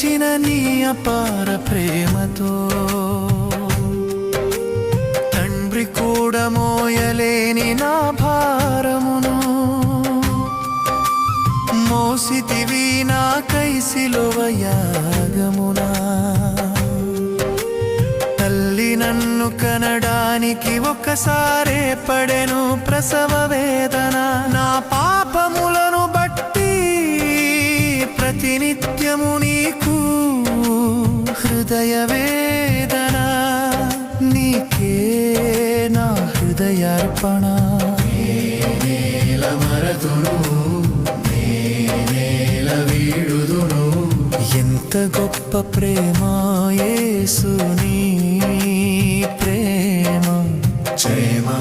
పిలిచిన నీ అపార ప్రేమతో తండ్రి కూడా మోయలేని నా భారమును మోసితివి నాకై సిలువ యాగమునా. తల్లి నన్ను కనడానికి ఒక్కసారే పడెను ప్రసవ వేదన. నా పాపములను బట్టి ప్రతినిత్యము నీకు హృదయ వేదన. నీకే నా హృదయార్పణ. నేల మరతును నేల వీడుదును. ఎంత గొప్ప ప్రేమ యేసు నీ ప్రేమ. జయమా